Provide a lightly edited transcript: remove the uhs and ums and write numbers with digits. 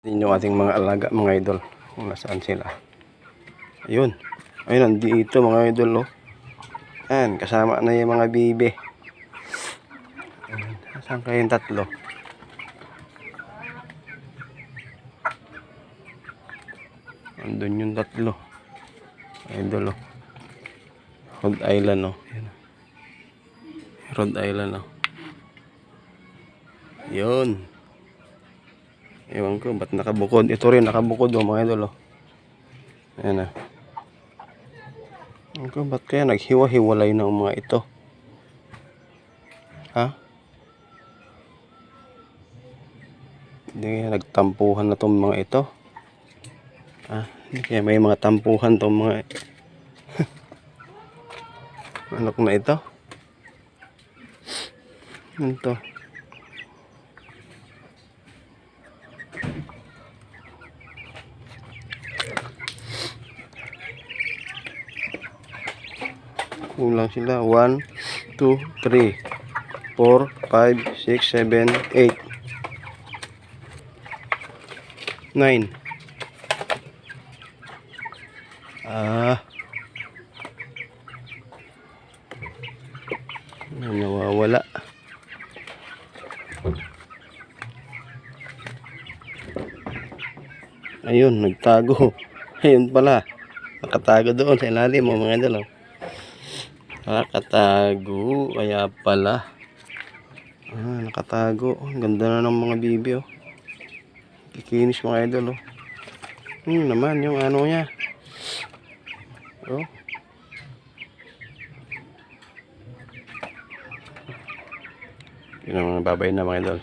Yun yung ating mga alaga, mga idol. Kung nasaan sila. Ayun. Ayun, nandito mga idol, oh. Ayan, kasama na yung mga bibe. Ayan, saan kayong tatlo? Andun yung tatlo. Idol, oh. Rhode Island, oh. Ayan. Rhode Island, oh. Yun. Ewan ko, ba't nakabukod? Ito rin, nakabukod, oh, mga idol, oh. Ayan, ah. Ewan ko, ba't kaya naghiwa-hiwalay na ang mga ito? Ha? Hindi kaya nagtampuhan na itong mga ito? Ha? Hindi kaya may mga tampuhan itong mga manok na ito? Ano to? Kulang sila. 1, 2, 3, 4, 5, 6, 7, 8, 9. Nawawala. Ayun, nagtago. Ayun pala. Nakatago doon sa ilalim mo, mga idol. Nakatago. Kaya pala. Nakatago. Ang ganda na ng mga bibi, oh. Kikinis, mga idol, oh. Naman yung ano niya. Oh. Yun ang babay na, mga idol.